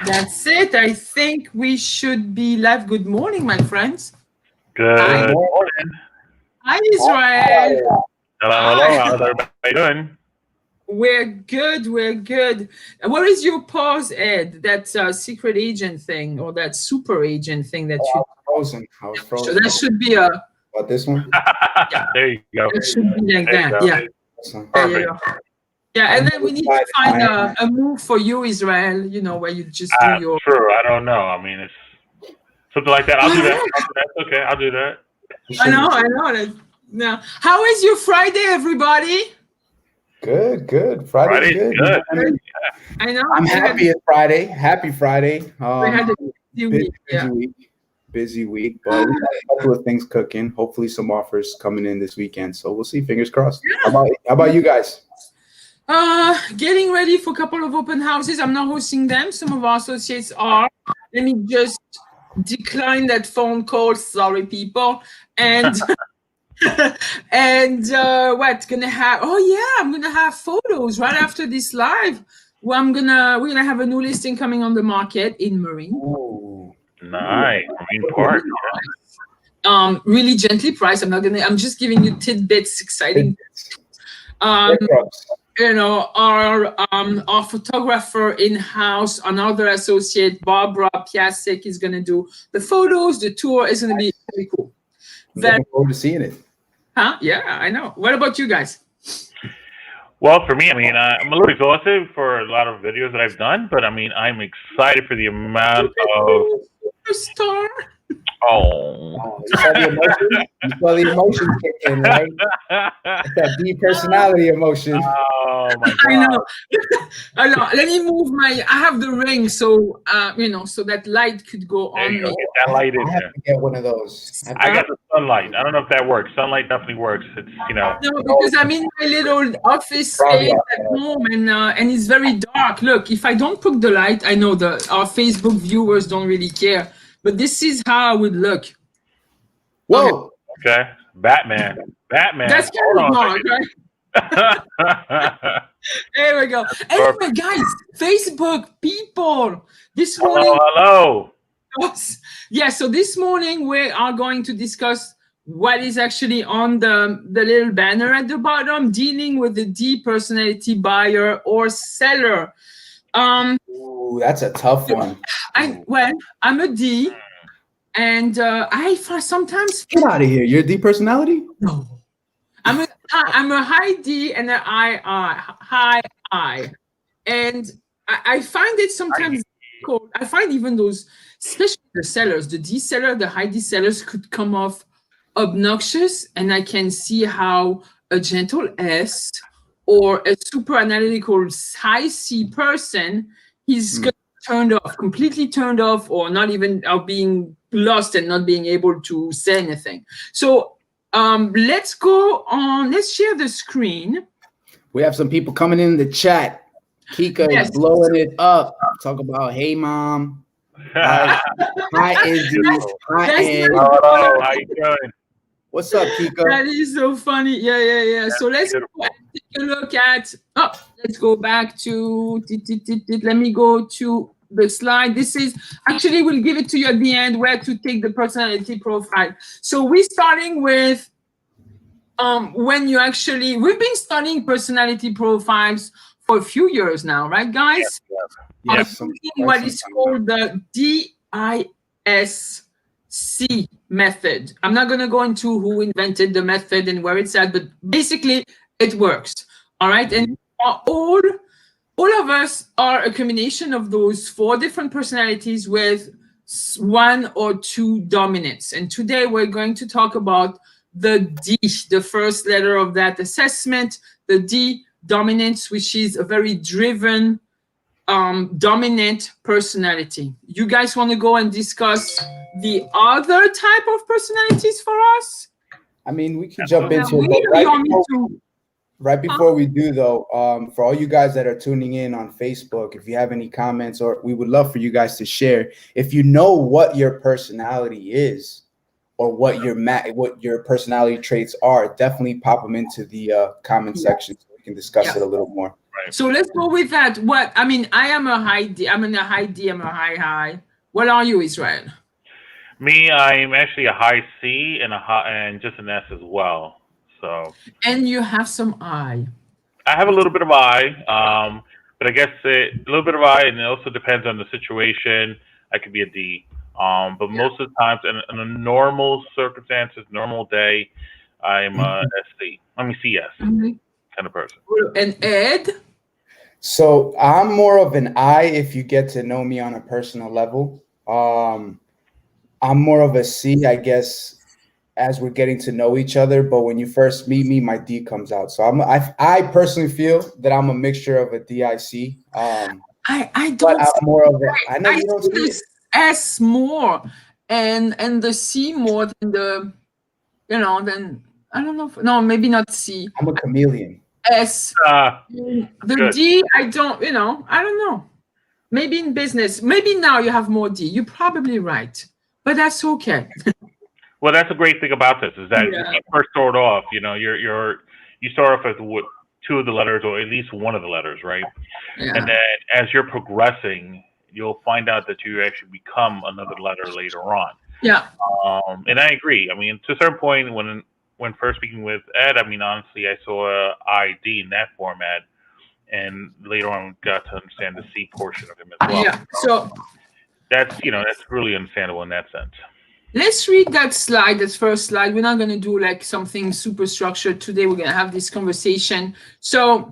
That's it. I think we should be live. Good morning, my friends. Hi, Good morning. hi, Israel. Hello, Hi. hello. How's everybody doing? We're good. We're good. Where is your pause, Ed? That secret agent thing or that super agent thing that Oh, you? I was So frozen. that should be a. About this one? Yeah, There you go. it should be like There you that. go. Yeah. This one. Yeah, Perfect. yeah. And then we need to find I a move for you, Israel. You know, where you just do your. True. I don't know. I mean, it's something like that. I'll do that. That's okay. I'll do that. I know. That, now, how is your Friday, everybody? Good. Friday's Friday's good. good. I know. I'm happy it's Friday. Happy Friday. We had a busy week. Yeah. Busy week, but we got a couple of things cooking. Hopefully, some offers coming in this weekend. So we'll see. Fingers crossed. Yeah. How about you guys? Getting ready for a couple of open houses. I'm not hosting them. Some of our associates are. Let me just decline that phone call. Sorry, people. And and what gonna have? Oh yeah, I'm gonna have photos right after this live. Well, we're gonna have a new listing coming on the market in Marine. Ooh. Nice. Marine Park. Really gently priced. I'm just giving you tidbits, exciting. You know, our photographer in-house, another associate, Barbara Piasek, is gonna do the photos. The tour is gonna be very cool. Looking forward to seeing it. Huh? Yeah, I know. What about you guys? Well, for me, I mean, I'm a little exhausted for a lot of videos that I've done, but I mean, I'm excited for the amount of. Superstar. Oh. You saw the emotion kick in, right? It's that deep personality emotion. Oh my God. I know. Let me move I have the ring, so you know, so that light could go There on you go. me. Get that light in I have there. to get one of those. I got the sunlight. I don't know if that works. Sunlight definitely works. It's No, because I'm in my little office space at home, and it's very dark. Look, if I don't put the light, I know our Facebook viewers don't really care, but this is how I would look. Whoa. Okay. Batman. That's kind of dark, right? There we go. Anyway, guys, Facebook people, this morning. Hello. Yeah, so this morning we are going to discuss what is actually on the little banner at the bottom, dealing with the D personality buyer or seller. Ooh, that's a tough one. I'm a D, and I sometimes get out of here. You're a D personality? No, I'm a high D and a high I, and I find it sometimes difficult. I find even those, especially the sellers, the D seller, the high D sellers could come off obnoxious, and I can see how a gentle S or a super analytical high C person is completely turned off, or not even being lost and not being able to say anything. So let's go on. Let's share the screen. We have some people coming in the chat. Kika is blowing it up. Talk about, hey, mom. Hi, Izzy. Hi, Ed. Hello, how you doing? What's up, Kika? That is so funny. Yeah. So let's go and take a look at. Let's go back to. Let me go to the slide. This is actually, we'll give it to you at the end where to take the personality profile. So we're starting with when you actually, we've been studying personality profiles for a few years now, right, guys? Yes. What is called the DISC method. I'm not going to go into who invented the method and where it's at, but basically it works. All right. And all of us are a combination of those 4 different personalities with 1 or 2 dominants. And today we're going to talk about the D, the first letter of that assessment, the D dominance, which is a very driven, dominant personality. You guys want to go and discuss the other type of personalities for us? I mean, we can jump into it. Right before we do, though, for all you guys that are tuning in on Facebook, if you have any comments, or we would love for you guys to share, if you know what your personality is or what your personality traits are, definitely pop them into the comment section so we can discuss it a little more. Right. So let's go with that. What I mean, I am a high D. I'm in a high D. I'm a high. What are you, Israel? Me, I'm actually a high C and and just an S as well. So. And you have some I. I have a little bit of I, but I guess a little bit of I, and it also depends on the situation. I could be a D, but most of the times, in a normal circumstances, normal day, I'm a SC. Let me CS kind of person. And Ed? So I'm more of an I if you get to know me on a personal level. I'm more of a C, I guess, as we're getting to know each other. But when you first meet me, my D comes out. So I personally feel that I'm a mixture of a DIC. I don't. But I'm more of a. I know I you don't see see the S more and the C more than the, then I don't know. No, maybe not C. I'm a chameleon. S. The good. D, I don't know. Maybe in business, maybe now you have more D. You're probably right, but that's okay. Well, that's a great thing about this is that when you first start off, you start off with two of the letters or at least one of the letters, right? Yeah. And then as you're progressing, you'll find out that you actually become another letter later on. Yeah. And I agree. I mean, to a certain point, when first speaking with Ed, I mean, honestly, I saw a ID in that format, and later on got to understand the C portion of him as well. Yeah. So that's really understandable in that sense. Let's read that slide, that first slide. We're not going to do like something super structured today. We're going to have this conversation. So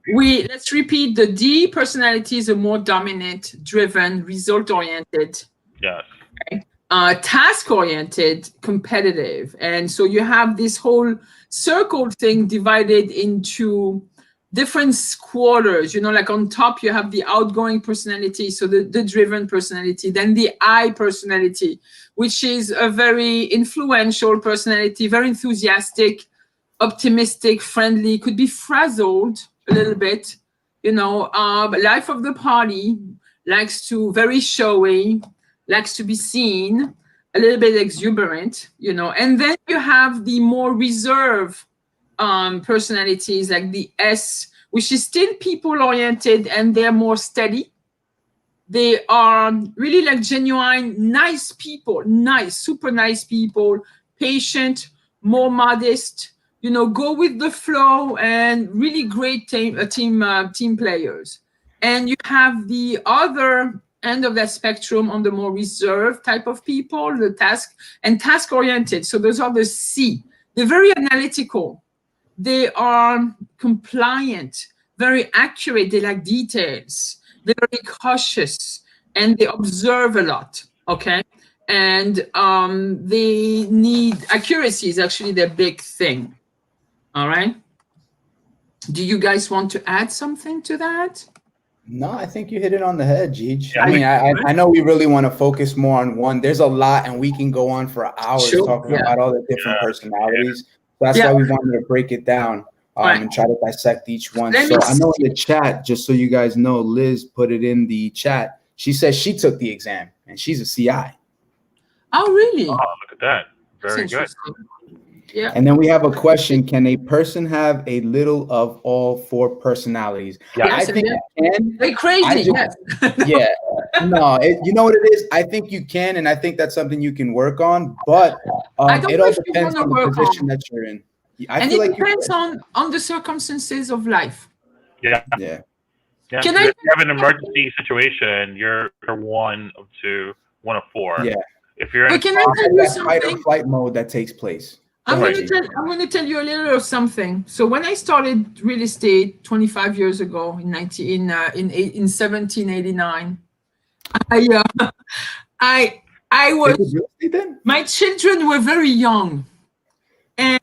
let's repeat. The D personality is a more dominant, driven, result-oriented. Yes. Okay? Task-oriented, competitive. And so you have this whole circle thing divided into different quarters, like on top you have the outgoing personality, so the driven personality, then the I personality, which is a very influential personality, very enthusiastic, optimistic, friendly, could be frazzled a little bit, life of the party, very showy, likes to be seen, a little bit exuberant, and then you have the more reserved personalities like the S, which is still people-oriented, and they're more steady. They are really like genuine, nice people, super nice people, patient, more modest, go with the flow, and really great team players. And you have the other end of that spectrum on the more reserved type of people, the task-oriented. So those are the C. They're very analytical. They are compliant, very accurate. They like details. They're very cautious, and they observe a lot. Okay, and they need accuracy is actually their big thing. All right. Do you guys want to add something to that? No, I think you hit it on the head, Gigi. I mean, I know we really want to focus more on one. There's a lot, and we can go on for hours talking about all the different personalities. That's why we wanted to break it down and try to dissect each one. So I know in the chat, just so you guys know, Liz put it in the chat. She says she took the exam, and she's a CI. Oh, really? Oh, look at that. Very good. Yeah. And then we have a question. Can a person have a little of all four personalities? Yeah. I think you can. They're crazy. Yeah. No, you know what it is? I think you can, and I think that's something you can work on, but it all depends on the position that you're in. And it depends on the circumstances of life. Yeah. Yeah. Yeah. If you have an emergency situation, you're one of two, one of four. Yeah. If you're in fight or flight mode that takes place. I'm going to tell you a little of something. So when I started real estate 25 years ago in 1789, I was, my children were very young, and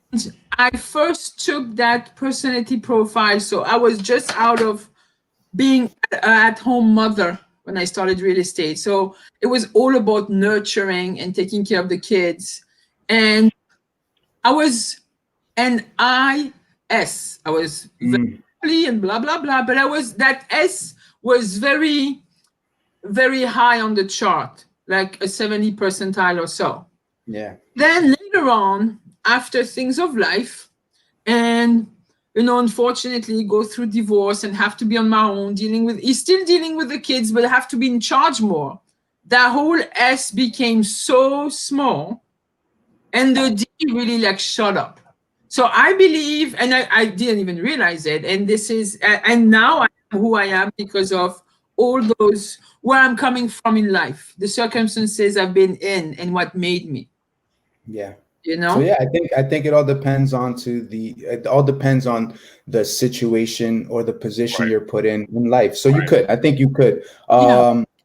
I first took that personality profile. So I was just out of being an at-home mother when I started real estate. So it was all about nurturing and taking care of the kids. And I was an IS. I was very and blah, blah, blah. But that S was very, very high on the chart, like a 70 percentile or so. Yeah. Then later on, after things of life and, unfortunately go through divorce and have to be on my own, he's still dealing with the kids, but I have to be in charge more. That whole S became so small, and the D really like shut up. So I believe, and I didn't even realize it, and this is, and now I am who I am because of all those, where I'm coming from in life, the circumstances I've been in, and what made me. Yeah. So yeah, I think it all depends on the situation or the position you're put in life. So I think you could.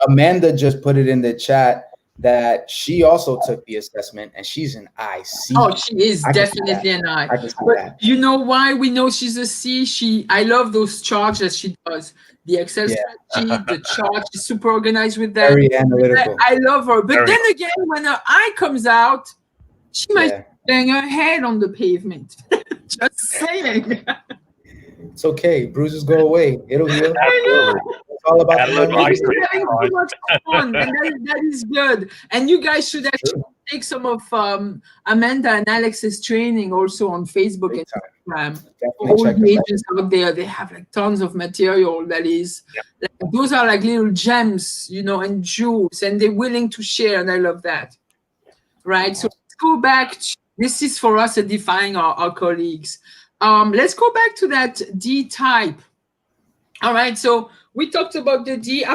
Amanda just put it in the chat that she also took the assessment and she's an IC. Oh, she is definitely an I. But you know why we know she's a C? I love those charts that she does. The Excel spreadsheet, the chart, she's super organized with that. Very analytical. I love her. But then again, when her I comes out, she might bang her head on the pavement. Just saying. It's okay. Bruises go away. It'll heal. It's all about having too much fun, and that is good. And you guys should actually take some of Amanda and Alex's training also on Facebook and Instagram. All the agents out there, they have like tons of material that is, like, those are like little gems, and jewels, and they're willing to share, and I love that. Right? So let's go back. This is for us edifying our colleagues. Let's go back to that D type. All right, so we talked about the D. I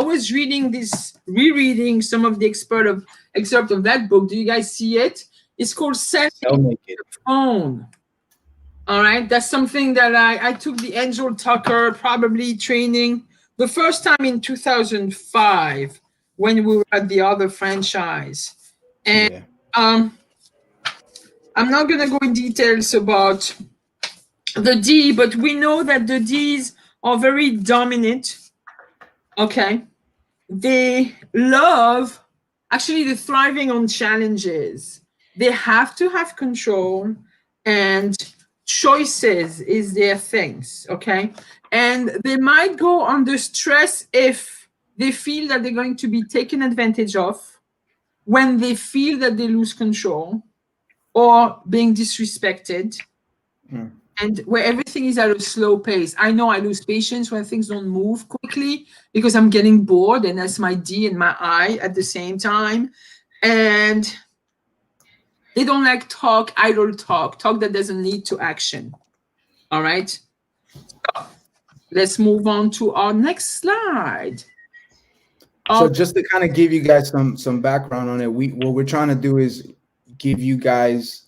was rereading some of the excerpt of that book. Do you guys see it? It's called Setting the Phone. All right, that's something that I took the Angel Tucker probably training the first time in 2005 when we were at the other franchise. And I'm not going to go in details about the D, but we know that the Ds are very dominant. Okay. They're thriving on challenges. They have to have control, and choices is their things. Okay. And they might go under stress if they feel that they're going to be taken advantage of, when they feel that they lose control, or being disrespected, and where everything is at a slow pace. I know I lose patience when things don't move quickly because I'm getting bored, and that's my D and my I at the same time. And they don't like idle talk that doesn't lead to action. All right. So let's move on to our next slide. So just to kind of give you guys some background on it, what we're trying to do is give you guys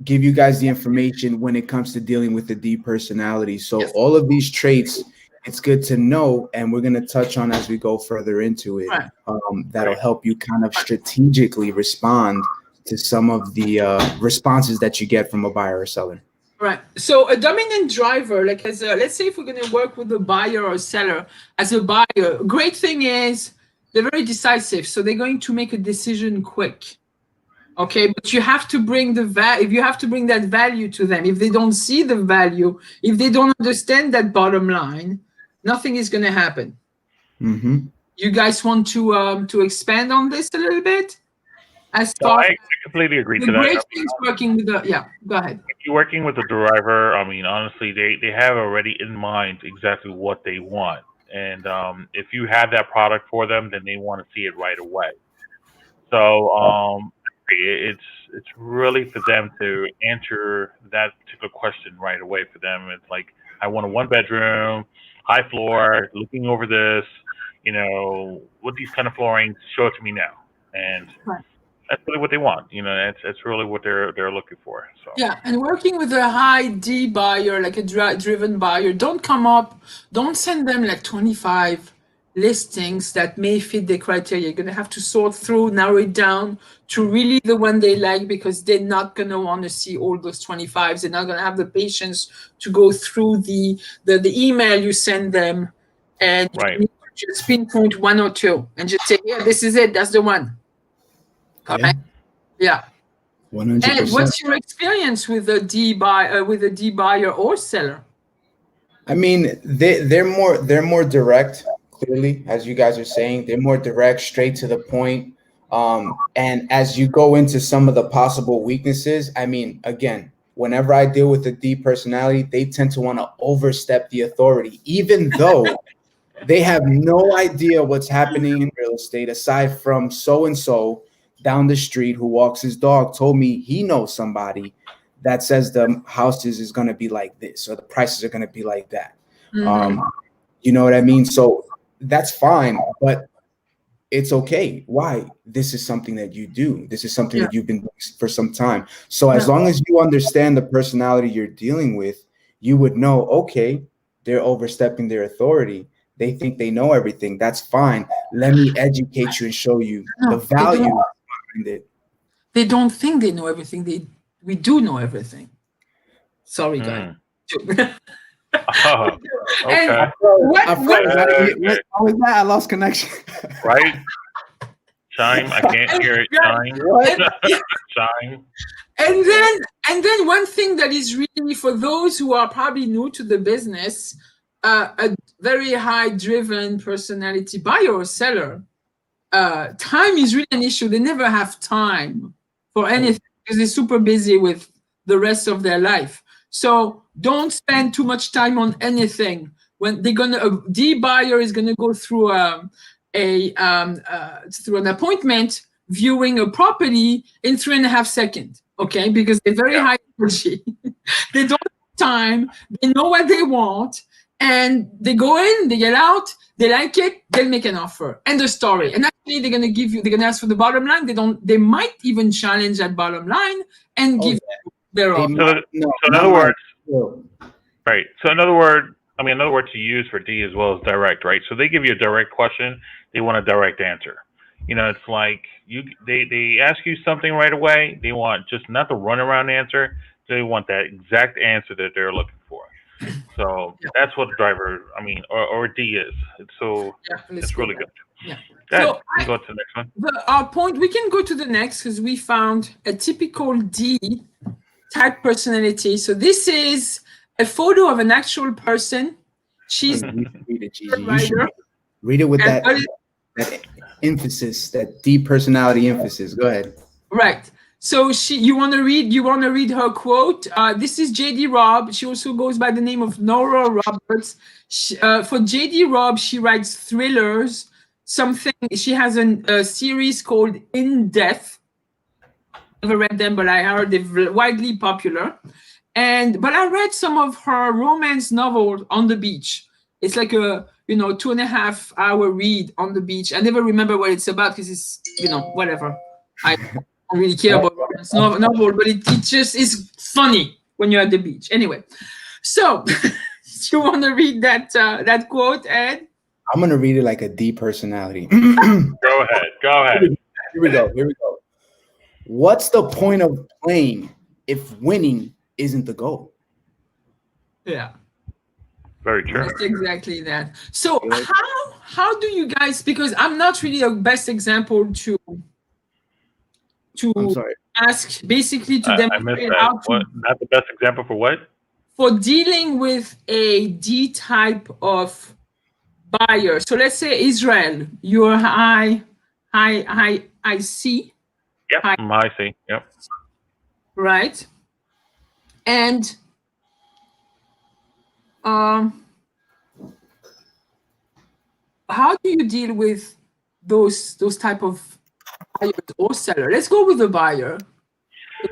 the information when it comes to dealing with the D personality. So all of these traits, it's good to know, and we're going to touch on as we go further into it. That'll help you kind of strategically respond to some of the responses that you get from a buyer or seller. Right. So a dominant driver, like let's say if we're going to work with a buyer or seller as a buyer, great thing is they're very decisive. So they're going to make a decision quick. Okay, but you have to bring you have to bring that value to them. If they don't see the value, if they don't understand that bottom line, nothing is going to happen. You guys want to expand on this a little bit? I completely agree to that. Great things working with go ahead. If you're working with a driver, I mean, honestly, they have already in mind exactly what they want. And if you have that product for them, then they want to see it right away. So it's really for them to answer that particular question right away. For them, it's like, I want a 1-bedroom, high floor, looking over this, what these kind of flooring, show it to me now. And that's really what they want. That's really what they're looking for. So yeah, and working with a high D buyer, like a driven buyer, don't send them like 25 listings that may fit the criteria. You're going to have to sort through, narrow it down to really the one they like, because they're not going to want to see all those 25s. They're not going to have the patience to go through the email you send them, and you need to just pinpoint one or two and just say, yeah, this is it. That's the one. All right. Yeah. 100%. And what's your experience with a D buyer or seller? I mean, they're more direct. Clearly, as you guys are saying, they're more direct, straight to the point. And as you go into some of the possible weaknesses, I mean, again, whenever I deal with a D personality, they tend to want to overstep the authority, even though they have no idea what's happening in real estate aside from so and so down the street who walks his dog told me he knows somebody that says the houses is going to be like this or the prices are going to be like that. You know what I mean? So that's fine, but it's okay. Why? This is something that you do. This is something that you've been doing for some time. So as long as you understand the personality you're dealing with, you would know, okay, they're overstepping their authority. They think they know everything. That's fine. Let me educate you and show you the value behind it. They don't think they know everything. We do know everything. Sorry, guys. Oh, okay. How was that? I lost connection. Right? Chime. I can't hear it. Chime. Chime. And then one thing that is really for those who are probably new to the business, a very high driven personality buyer or seller, time is really an issue. They never have time for anything because they're super busy with the rest of their life. So don't spend too much time on anything. When a D buyer is gonna go through through an appointment viewing a property in 3.5 seconds, okay? Because they're very high energy. They don't have time. They know what they want, and they go in, they get out, they like it, they'll make an offer. End of story. And actually, they're gonna ask for the bottom line. They might even challenge that bottom line and give their offer. So in other words, right. So another word to use for D as well is direct, right? So they give you a direct question, they want a direct answer. You know, it's like they ask you something right away. They want just not the runaround answer. They want that exact answer that they're looking for. So that's what a driver, or D is. It's really good. Yeah. So go to the next one. Our point, we can go to the next because we found a typical D type personality. So this is a photo of an actual person. She's read it, Gigi. You should read it with that emphasis, that deep personality emphasis. Go ahead. Right. So you want to read her quote. This is JD Robb. She also goes by the name of Nora Roberts. For JD Robb, she writes thrillers. She has a series called In Depth. Never read them, but I heard they're widely popular. But I read some of her romance novels on the beach. It's like a 2.5 hour read on the beach. I never remember what it's about because it's whatever. I don't really care about romance novel, but it just is funny when you're at the beach. Anyway, so you want to read that quote, Ed? I'm gonna read it like a D personality. Go ahead. Here we go. What's the point of playing if winning isn't the goal? Yeah. Very true. That's exactly that. So how do you guys, because I'm not really the best example to ask, basically to demonstrate how to, not the best example for what? For dealing with a D type of buyer. So let's say Israel, you're I see. Yep, I see. Yep. Right. And how do you deal with those type of buyers or seller? Let's go with the buyer.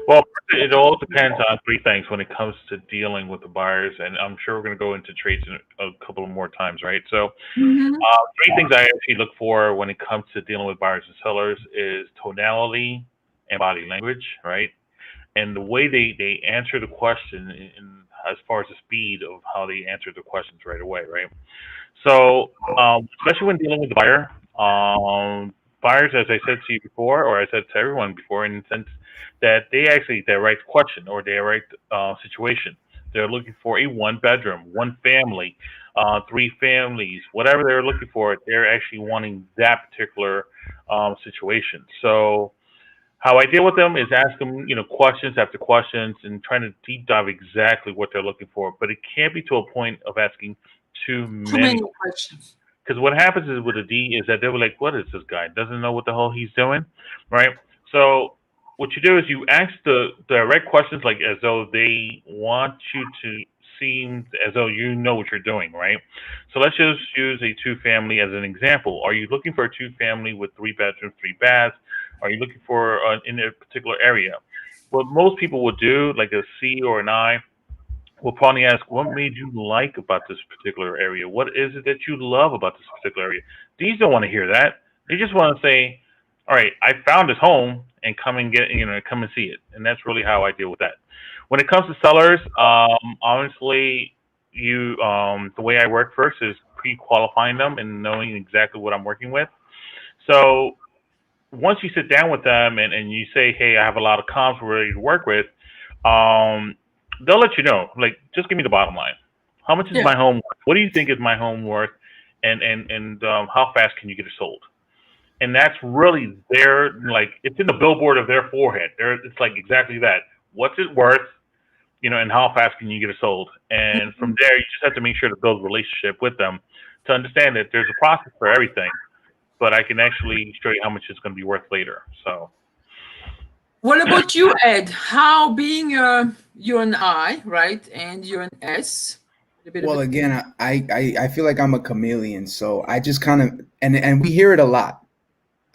Well, it all depends on three things when it comes to dealing with the buyers, and I'm sure we're going to go into trades a couple of more times, right? So, three things I actually look for when it comes to dealing with buyers and sellers is tonality and body language, right? And the way they answer the question, as far as the speed of how they answer the questions right away, right? So, especially when dealing with the buyer, buyers, as I said to you before, or I said to everyone before, in the sense that they write question or they write situation. They're looking for a 1-bedroom, 1 family, 3 families, whatever they're looking for. They're actually wanting that particular situation. So how I deal with them is ask them, questions after questions and trying to deep dive exactly what they're looking for. But it can't be to a point of asking too many questions. Because what happens is with a D is that they'll be like, what is this guy? Doesn't know what the hell he's doing, right? So what you do is you ask the direct questions, like as though they want you to seem as though you know what you're doing, right? So let's just use a two family as an example. Are you looking for a two family with 3 bedrooms, 3 baths? Are you looking for in a particular area? What most people would do, like a C or an I, will probably ask, what made you like about this particular area? What is it that you love about this particular area? These don't want to hear that. They just want to say, all right, I found this home and come and come and see it. And that's really how I deal with that. When it comes to sellers, honestly, the way I work first is pre-qualifying them and knowing exactly what I'm working with. So once you sit down with them and you say, hey, I have a lot of comps we're ready to work with, they'll let you know, like, just give me the bottom line. How much is my home worth? What do you think is my home worth? And how fast can you get it sold? And that's really their, like, it's in the billboard of their forehead. It's like exactly that. What's it worth? And how fast can you get it sold? And from there, you just have to make sure to build a relationship with them to understand that there's a process for everything, but I can actually show you how much it's going to be worth later. So. What about you, Ed? How being you're an I, right, and you're an S? Well, again, I feel like I'm a chameleon, so I just kind of and we hear it a lot.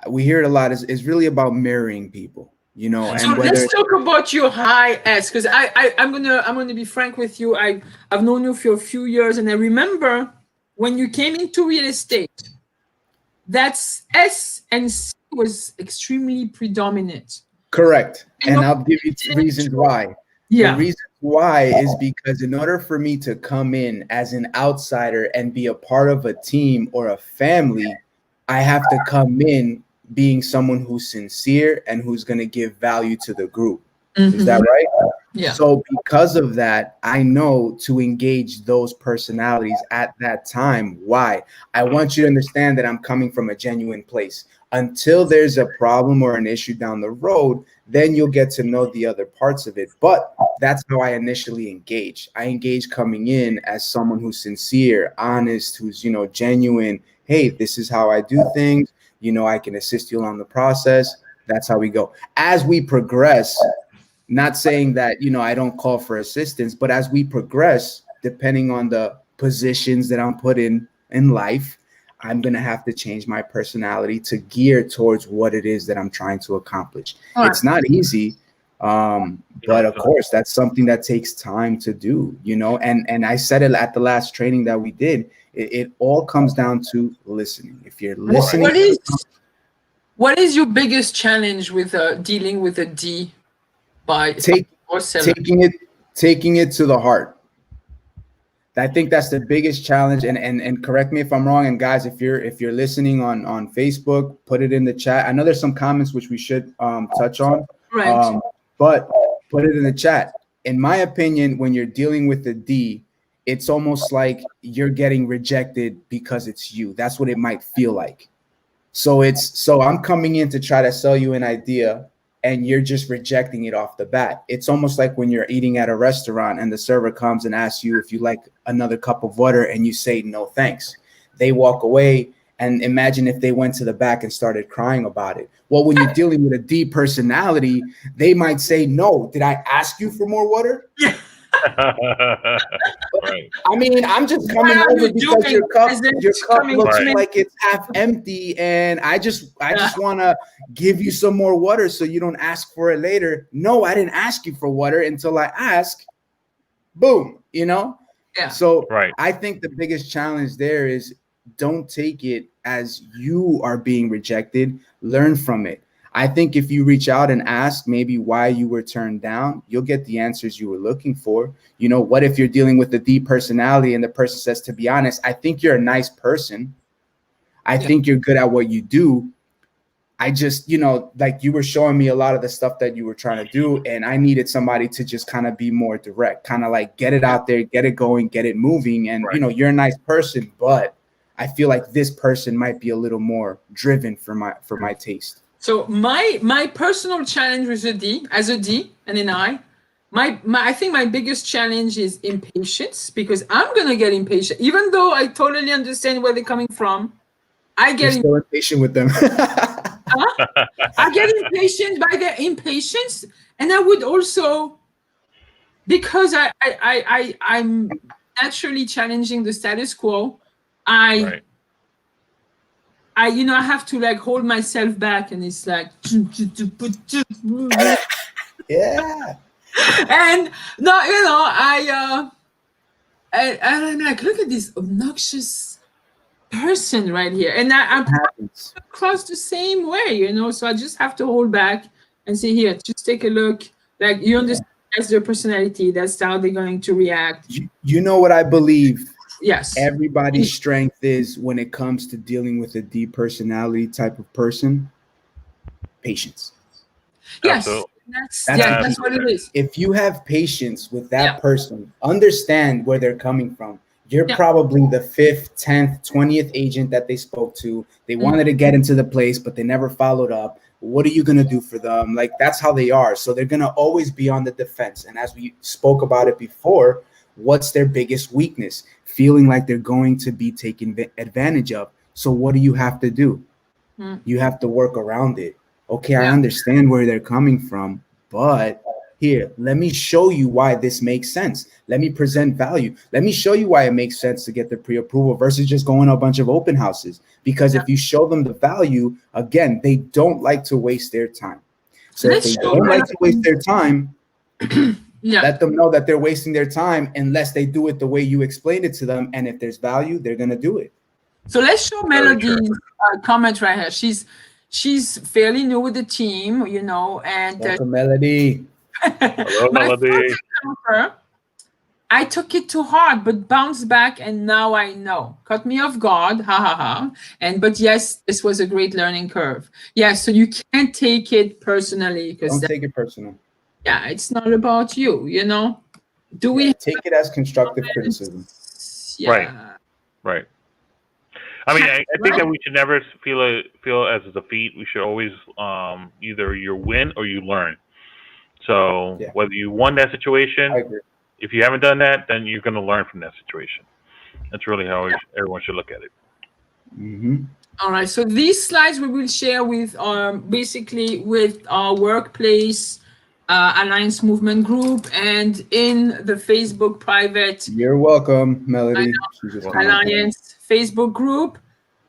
We hear it a lot. Is really about mirroring people, And so let's talk about your high S, because I'm gonna be frank with you. I've known you for a few years, and I remember when you came into real estate, that's S and C was extremely predominant. Correct. And I'll give you reasons why. Yeah. The reason why is because in order for me to come in as an outsider and be a part of a team or a family, I have to come in being someone who's sincere and who's going to give value to the group. Is that right? Yeah. So because of that, I know to engage those personalities at that time. Why? I want you to understand that I'm coming from a genuine place. Until there's a problem or an issue down the road, then you'll get to know the other parts of it. But that's how I initially engage. I engage coming in as someone who's sincere, honest, who's, genuine. Hey, this is how I do things. I can assist you along the process. That's how we go. As we progress, not saying that, I don't call for assistance, but as we progress, depending on the positions that I'm put in life, I'm going to have to change my personality to gear towards what it is that I'm trying to accomplish. It's not easy. But of course, that's something that takes time to do, and I said it at the last training that we did. It all comes down to listening. If you're listening. What is your biggest challenge with dealing with a D by taking it to the heart? I think that's the biggest challenge. And correct me if I'm wrong. And guys, if you're listening on Facebook, put it in the chat. I know there's some comments which we should touch on. Right. But put it in the chat. In my opinion, when you're dealing with the D, it's almost like you're getting rejected because it's you. That's what it might feel like. So I'm coming in to try to sell you an idea, and you're just rejecting it off the bat. It's almost like when you're eating at a restaurant and the server comes and asks you if you like another cup of water and you say, no, thanks. They walk away, and imagine if they went to the back and started crying about it. Well, when you're dealing with a D personality, they might say, no, did I ask you for more water? Yeah. Right. I mean, I'm just coming over because your cup looks like it's half empty, and I just want to give you some more water so you don't ask for it later. No, I didn't ask you for water until I ask. Boom, Yeah. So I think the biggest challenge there is don't take it as you are being rejected. Learn from it. I think if you reach out and ask maybe why you were turned down, you'll get the answers you were looking for. What if you're dealing with the D personality and the person says, to be honest, I think you're a nice person. I think you're good at what you do. I just, like you were showing me a lot of the stuff that you were trying to do, and I needed somebody to just kind of be more direct, kind of like get it out there, get it going, get it moving. And, you're a nice person, but I feel like this person might be a little more driven for my taste. So my personal challenge with a D, as a D and an I, I think my biggest challenge is impatience, because I'm gonna get impatient, even though I totally understand where they're coming from. I get still impatient with them. I get impatient by their impatience, and I would also, because I'm naturally challenging the status quo. Right. I have to like hold myself back, and it's like, Yeah. and no, I'm like, look at this obnoxious person right here, and I'm Happens. across the same way, so I just have to hold back and say, here, just take a look. Like, you understand, that's their personality, that's how they're going to react. You know what I believe Yes. everybody's strength is when it comes to dealing with a deep personality type of person? Patience. Yes. Absolutely. That's what it is. If you have patience with that person, understand where they're coming from. You're probably the 5th, 10th, 20th agent that they spoke to. They wanted to get into the place, but they never followed up. What are you going to do for them? Like, that's how they are. So they're going to always be on the defense. And as we spoke about it before, what's their biggest weakness? Feeling like they're going to be taken advantage of. So what do you have to do? You have to work around it. Okay, I understand where they're coming from, but here, let me show you why this makes sense. Let me present value. Let me show you why it makes sense to get the pre-approval versus just going to a bunch of open houses. Because if you show them the value, again, they don't like to waste their time. So if they don't like to waste their time, let them know that they're wasting their time unless they do it the way you explained it to them. And if there's value, they're going to do it. So let's show Melody's comment right here. She's fairly new with the team, and welcome, Melody. Hello, my Melody. first encounter, I took it too hard, but bounced back, and now I know. Caught me off guard, ha ha ha. But yes, this was a great learning curve. Yeah, so you can't take it personally, because don't take it personal. Yeah, it's not about you, Do we take it as constructive criticism? Yeah. Right. I mean, I think that we should never feel as a defeat. We should always either you win or you learn. So whether you won that situation, if you haven't done that, then you're going to learn from that situation. That's really how everyone should look at it. All right. So these slides we will share with basically with our workplace Alliance Movement group and in the Facebook private. You're welcome, Melody. Alliance Facebook group,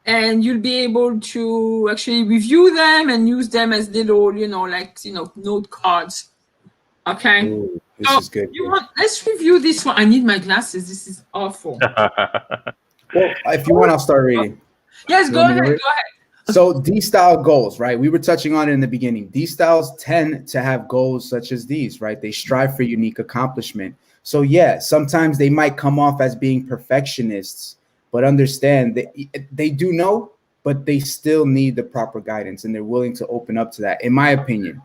and you'll be able to actually review them and use them as little, note cards. Okay. Ooh, this is good. Let's review this one. I need my glasses. This is awful. Well, if you want, I'll start reading. Yes, go ahead. So D-style goals, right? We were touching on it in the beginning. D-styles tend to have goals such as these, right? They strive for unique accomplishment. So sometimes they might come off as being perfectionists, but understand they do know, but they still need the proper guidance, and they're willing to open up to that, in my opinion.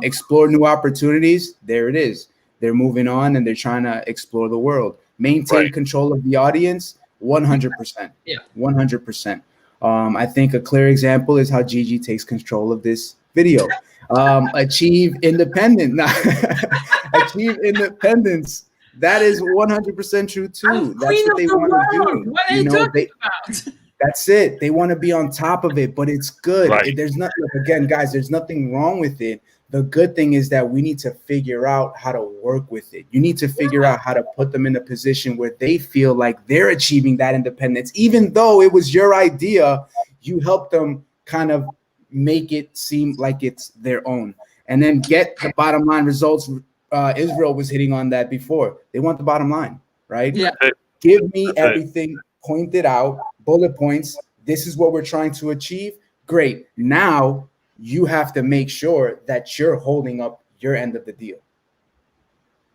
Explore new opportunities. There it is. They're moving on and they're trying to explore the world. Maintain control of the audience. 100%. 100%. I think a clear example is how Gigi takes control of this video. Achieve independence. Achieve independence. That is 100% true too. That's what they want to do. What are you talking about? That's it. They want to be on top of it, but it's good. There's nothing, again, guys, there's nothing wrong with it. The good thing is that we need to figure out how to work with it. You need to figure out how to put them in a position where they feel like they're achieving that independence. Even though it was your idea, you help them kind of make it seem like it's their own. And then get the bottom line results. Israel was hitting on that before. They want the bottom line, right? Yeah. Give me everything pointed out, bullet points. This is what we're trying to achieve. Great. Now you have to make sure that you're holding up your end of the deal.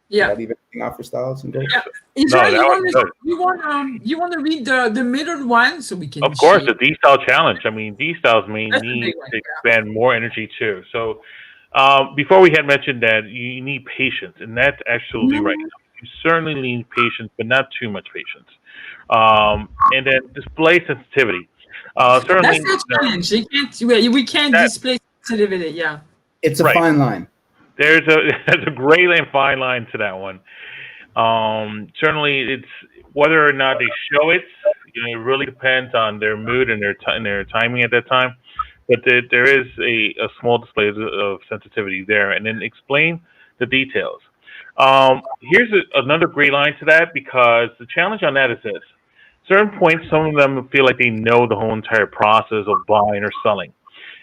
Yeah. Did I leave anything out for styles and goals? Yeah. You want to read the middle one so we can. Of course, the D-style challenge. I mean, D-styles may need to expand more energy too. So before we had mentioned that you need patience, and that's absolutely right. You certainly need patience, but not too much patience. And then display sensitivity. Certainly, that's the challenge. We can't display sensitivity. Yeah, it's a fine line. There's a great and fine line to that one. Certainly, it's whether or not they show it. It really depends on their mood and their timing at that time. but there is a small display of sensitivity there, and then explain the details. Here's another great line to that, because the challenge on that is this: certain points, some of them feel like they know the whole entire process of buying or selling,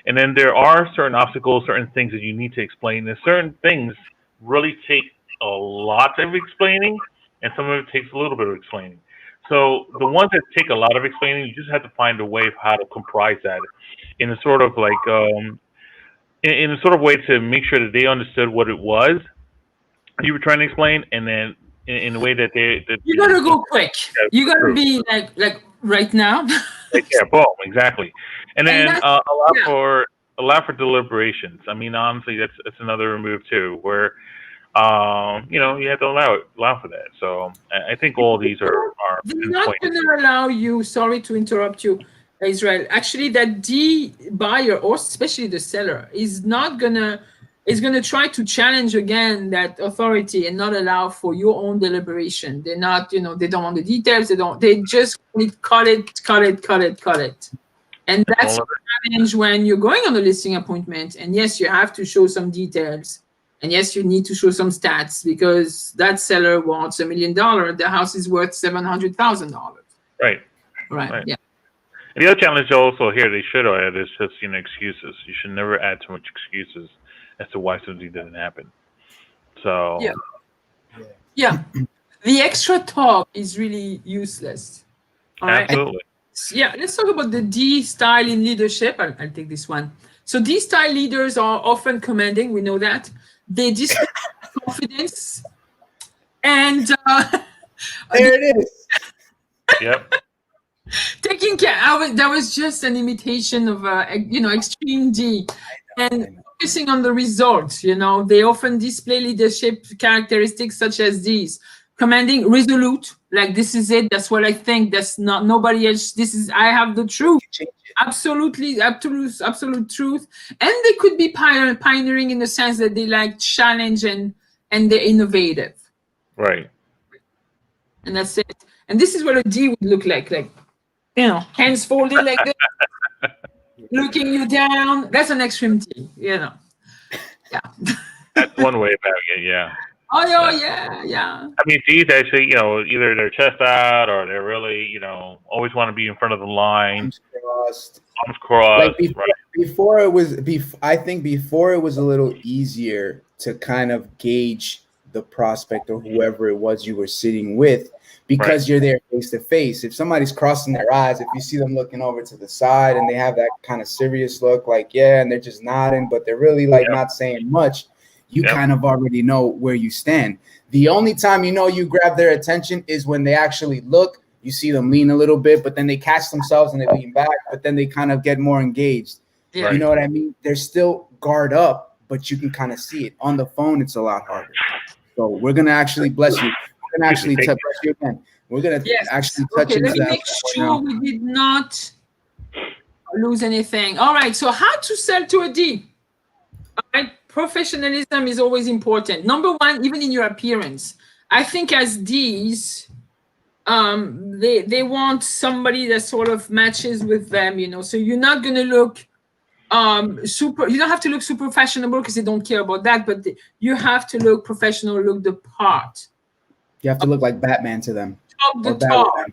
and then there are certain obstacles, certain things that you need to explain, and certain things really take a lot of explaining, and some of it takes a little bit of explaining. So the ones that take a lot of explaining, you just have to find a way of how to comprise that in a sort of like in a sort of way to make sure that they understood what it was you were trying to explain, and then in a way that you gotta go quick. You gotta be like right now. Yeah, boom, exactly. And then And a lot for deliberations. I mean, honestly, that's another move too, where you have to allow for that. So I think all these are they're not going to allow you. Sorry to interrupt you, Israel. Actually, that the buyer, or especially the seller, is gonna try to challenge again that authority and not allow for your own deliberation. They're not, they don't want the details. They just need cut it. And that's a challenge when you're going on a listing appointment. And yes, you have to show some details. And yes, you need to show some stats, because that seller wants $1 million. The house is worth $700,000. Right. Yeah. And the other challenge also here they should add is just excuses. You should never add too much excuses as to why something didn't happen. So yeah. The extra talk is really useless. All right? Absolutely. Yeah, let's talk about the D style in leadership. I'll take this one. So D style leaders are often commanding. We know that. They display confidence, and there it is. Yep. Taking care. That was just an imitation of extreme D, and focusing on the results. They often display leadership characteristics such as these: commanding, resolute, like this is it, that's what I think, that's not nobody else, I have the truth, absolute truth. And they could be pioneering in the sense that they like challenge and they're innovative. Right. And that's it. And this is what a D would look like hands folded like this, looking you down. That's an extreme D, Yeah. That's one way of having it, yeah. Oh, yeah. I mean, D's actually, either their chest out or they're really, always want to be in front of the line. Arms crossed. Like before it was, I think before it was a little easier to kind of gauge the prospect or whoever it was you were sitting with, because you're there face to face. If somebody's crossing their eyes, if you see them looking over to the side and they have that kind of serious look, like, and they're just nodding, but they're really not saying much, you kind of already know where you stand. The only time you grab their attention is when they actually look. You see them lean a little bit, but then they catch themselves and they lean back, but then they kind of get more engaged. Yeah. You know what I mean? They're still guard up, but you can kind of see it. On the phone, it's a lot harder. So we're going to actually bless you. We're going to actually touch you again. We're going to actually touch into that. Let me make sure we did not lose anything. All right. So how to sell to a D? All right. Professionalism is always important. Number one, even in your appearance. I think as Ds, they want somebody that sort of matches with them, so you're not going to look you don't have to look super fashionable because they don't care about that, but you have to look professional, look the part. You have to look like Batman to them. Talk the talk.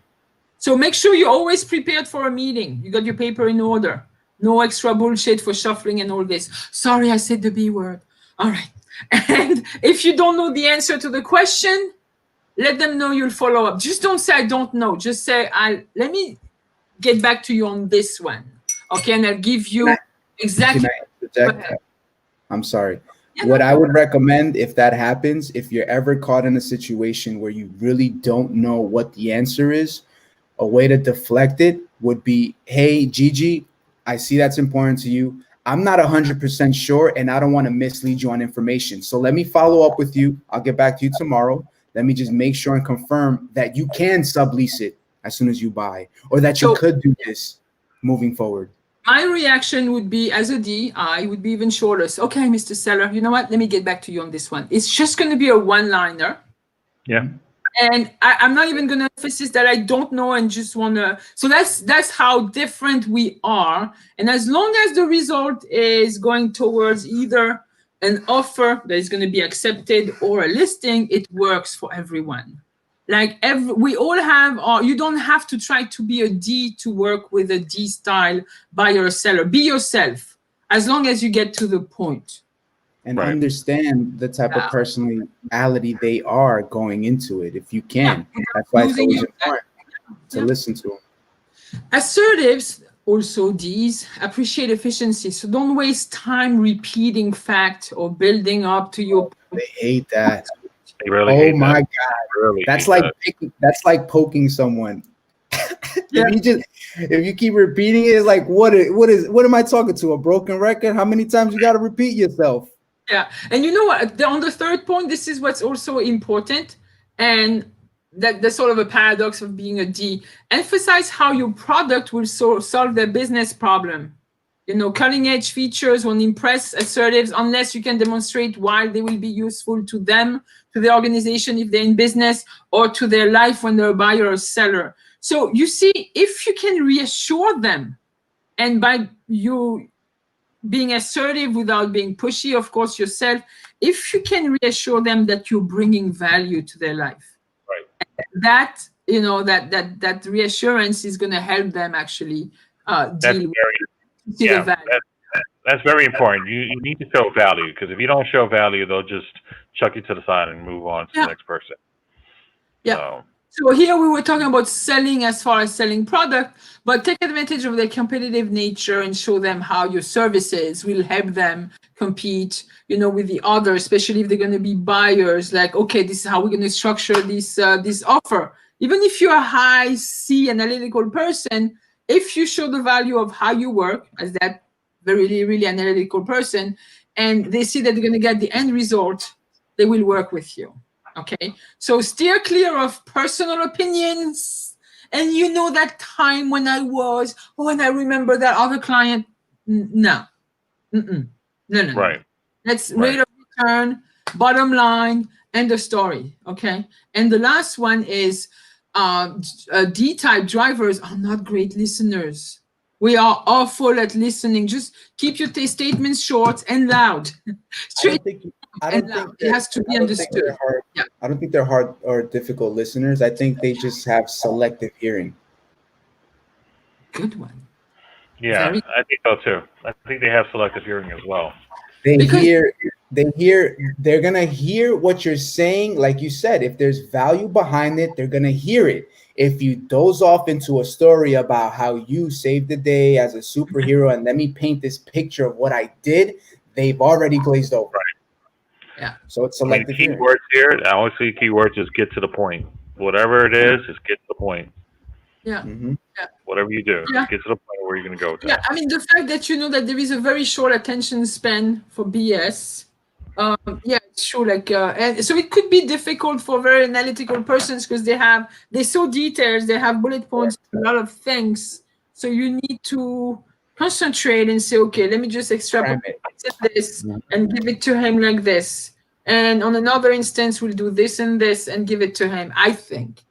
So make sure you're always prepared for a meeting. You got your paper in order. No extra bullshit for shuffling and all this. Sorry, I said the B word. All right. And if you don't know the answer to the question, let them know you'll follow up. Just don't say I don't know. Just say let me get back to you on this one. Okay, and I'll give you exactly. I'm sorry. What I would recommend, if that happens, if you're ever caught in a situation where you really don't know what the answer is, a way to deflect it would be, hey, Gigi, I see that's important to you. I'm not 100% sure, and I don't want to mislead you on information. So let me follow up with you. I'll get back to you tomorrow. Let me just make sure and confirm that you can sublease it as soon as you buy, or that you could do this moving forward. My reaction would be, as a D, I would be even shorter. So, okay, Mr. Seller, you know what? Let me get back to you on this one. It's just going to be a one-liner. Yeah. And I'm not even going to emphasize that I don't know and just want to. So that's how different we are. And as long as the result is going towards either an offer that is going to be accepted or a listing, it works for everyone. Like we all have, you don't have to try to be a D to work with a D style buyer or seller. Be yourself as long as you get to the point. And understand the type of personality they are going into it, if you can. That's why it's always important to listen to them. Assertives, also Ds, appreciate efficiency. So don't waste time repeating fact or building up to your point. They hate that. They really hate my that. God. Really that's like poking someone. If you keep repeating it, it's like, what am I talking to? A broken record? How many times you got to repeat yourself? Yeah. And you know what? On the third point, this is what's also important. And that's sort of a paradox of being a D. Emphasize how your product will solve their business problem. You know, cutting edge features won't impress assertives unless you can demonstrate why they will be useful to them, to the organization if they're in business, or to their life when they're a buyer or seller. So you see, if you can reassure them, and by you being assertive without being pushy, of course, yourself, if you can reassure them that you're bringing value to their life, that, you know, that reassurance is going to help them actually deal with the value. That's very important. You need to show value, because if you don't show value, they'll just chuck you to the side and move on to the next person. Yeah. So here we were talking about selling as far as selling product, but take advantage of their competitive nature and show them how your services will help them compete, you know, with the others, especially if they're going to be buyers. Like, okay, this is how we're going to structure this offer. Even if you're a high C analytical person, if you show the value of how you work as that really, really analytical person, and they see that they're going to get the end result, they will work with you. Okay, so steer clear of personal opinions. And you know that time when I remember that other client. No. No. Right. Let's rate of return, bottom line, end of story. Okay. And the last one is D-type drivers are not great listeners. We are awful at listening. Just keep your statements short and loud. I don't think it has to be understood. I don't think they're hard or difficult listeners. I think they just have selective hearing. Good one. Yeah, I think so too. I think they have selective hearing as well. They're gonna hear what you're saying. Like you said, if there's value behind it, they're gonna hear it. If you doze off into a story about how you saved the day as a superhero and let me paint this picture of what I did, they've already glazed over. Right. Yeah. So it's selective. Keywords here. I always see keywords. Just get to the point. Whatever it is, just get to the point. Yeah. Mm-hmm. Yeah. Whatever you do, just get to the point where you're going to go with that. Yeah. I mean, the fact that you know that there is a very short attention span for BS. It's true. Like, and so it could be difficult for very analytical persons because they're so detailed. They have bullet points, a lot of things. So you need to concentrate and say, okay, let me just extrapolate this and give it to him like this. And on another instance, we'll do this and this and give it to him. I think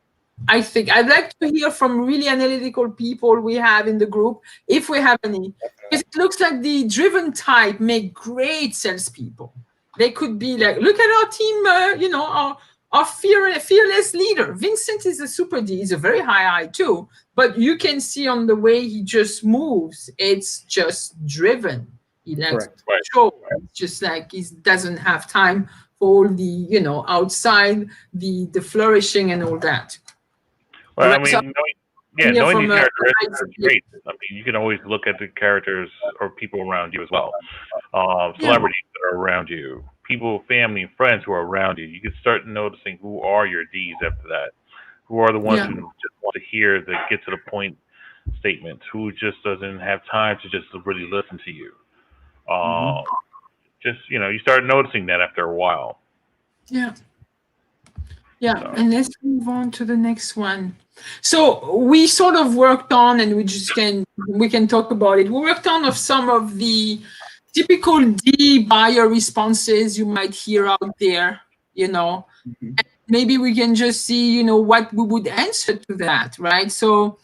I'd like to hear from really analytical people we have in the group, if we have any, because it looks like the driven type make great salespeople. They could be like, look at our team, our fearless leader. Vincent is a super D. He's a very high I too. But you can see on the way he just moves, it's just driven. He likes to show. Just like he doesn't have time for all the, outside, the flourishing and all that. Well, I mean, knowing these characteristics is great. I mean, you can always look at the characters or people around you as well. Celebrities that are around you, people, family, and friends who are around you. You can start noticing who are your Ds after that. Who are the ones who just want to hear the get to the point statements? Who just doesn't have time to just really listen to you? Just, you start noticing that after a while. Yeah. Yeah, so. And let's move on to the next one. So we sort of worked on, and we can talk about it. We worked on some of the typical D buyer responses you might hear out there, maybe we can just see, you know, what we would answer to that, right? So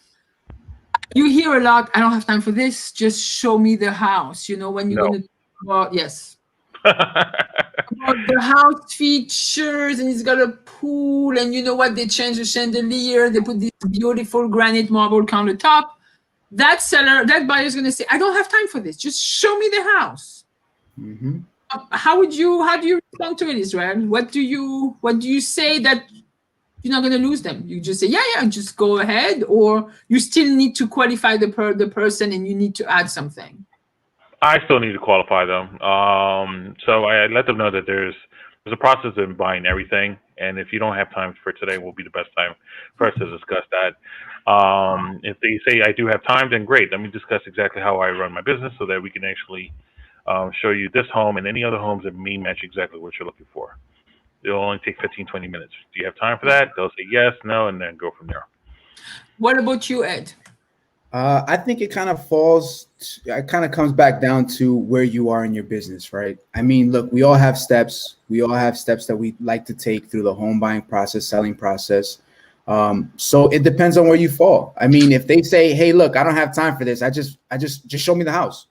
you hear a lot, I don't have time for this, just show me the house, you know, when you're going to talk about, yes. About the house features, and it's got a pool, and you know what, they changed the chandelier, they put this beautiful granite marble countertop. That seller, that buyer is going to say, I don't have time for this, just show me the house. Mm-hmm. How do you respond to it, Israel? What do you say that you're not going to lose them? You just say, yeah, just go ahead, or you still need to qualify the person and you need to add something? I still need to qualify them. So I let them know that there's a process in buying everything, and if you don't have time for today, will be the best time for us to discuss that. If they say I do have time, then great. Let me discuss exactly how I run my business so that we can actually show you this home and any other homes that may match exactly what you're looking for. It'll only take 15, 20 minutes. Do you have time for that? They'll say yes, no, and then go from there. What about you, Ed? I think it kind of comes back down to where you are in your business, right? I mean, look, we all have steps. We all have steps that we like to take through the home buying process, selling process. So it depends on where you fall. I mean, if they say, hey, look, I don't have time for this, I just show me the house.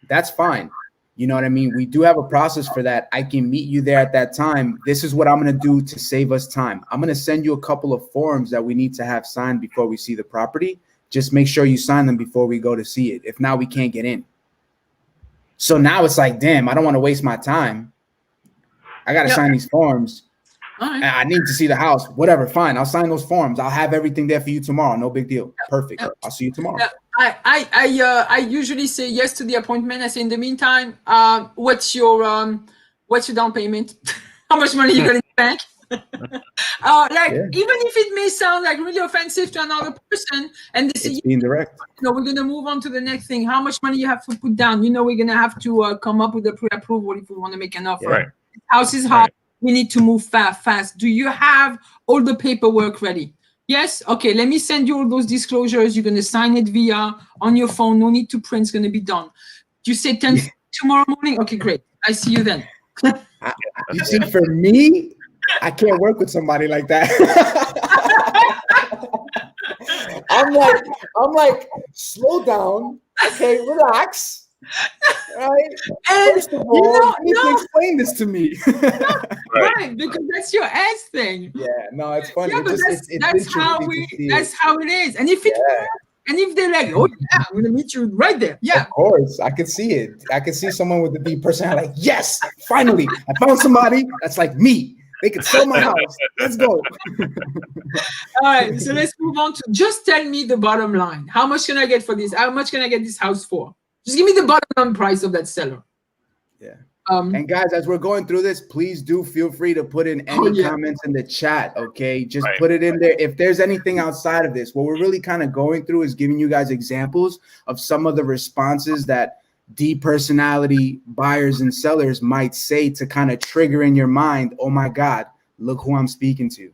That's fine. You know what I mean? We do have a process for that. I can meet you there at that time. This is what I'm going to do to save us time. I'm going to send you a couple of forms that we need to have signed before we see the property. Just make sure you sign them before we go to see it. If not, we can't get in. So now it's like, damn, I don't want to waste my time. I got to sign these forms. Right. I need to see the house. Whatever, fine. I'll sign those forms. I'll have everything there for you tomorrow. No big deal. Perfect. I'll see you tomorrow. I usually say yes to the appointment. I say, in the meantime, what's your down payment? How much money you got in the bank? Even if it may sound like really offensive to another person, and this is being direct. You know, we're gonna move on to the next thing. How much money you have to put down? You know, we're gonna have to come up with a pre-approval if we want to make an offer. Right. House is hot. Right. We need to move fast. Do you have all the paperwork ready? Yes. Okay. Let me send you all those disclosures. You're gonna sign it on your phone. No need to print. It's gonna be done. You say 10 tomorrow morning. Okay, great. I see you then. You see, for me, I can't work with somebody like that. I'm like, slow down. Okay, relax. Right? And first of all, you need to explain this to me. Right, because that's your ass thing. Yeah, no, it's funny. Yeah, but that's how it is. And if it works, and if they're like, oh yeah, I'm gonna meet you right there. Yeah. Of course. I can see it. I can see someone with a deep personality like, yes, finally, I found somebody that's like me. They can sell my house. Let's go. All right. So let's move on to just tell me the bottom line. How much can I get for this? How much can I get this house for? Just give me the bottom line price of that seller. Yeah. And guys, as we're going through this, please do feel free to put in any comments in the chat. Okay. Just put it in there. If there's anything outside of this, what we're really kind of going through is giving you guys examples of some of the responses that depersonality buyers and sellers might say to kind of trigger in your mind, oh my God, look who I'm speaking to.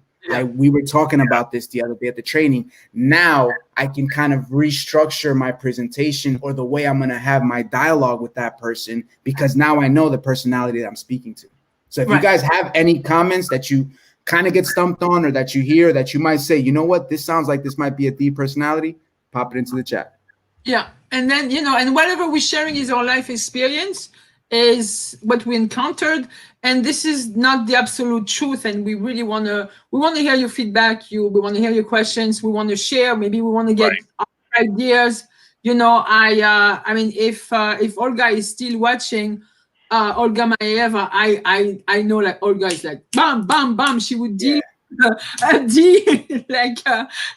We were talking about this the other day at the training. Now I can kind of restructure my presentation or the way I'm going to have my dialogue with that person, because now I know the personality that I'm speaking to. So if you guys have any comments that you kind of get stumped on, or that you hear that you might say, you know what, this sounds like this might be a deep personality, pop it into the chat. Yeah. And then, you know, and whatever we're sharing is our life experience, is what we encountered. And this is not the absolute truth. And we really want to hear your feedback. We want to hear your questions. We want to share. Maybe we want to get ideas. You know, I mean, if Olga is still watching, Olga Maeva, I know, like, Olga is like, bam, bam, bam. She would deal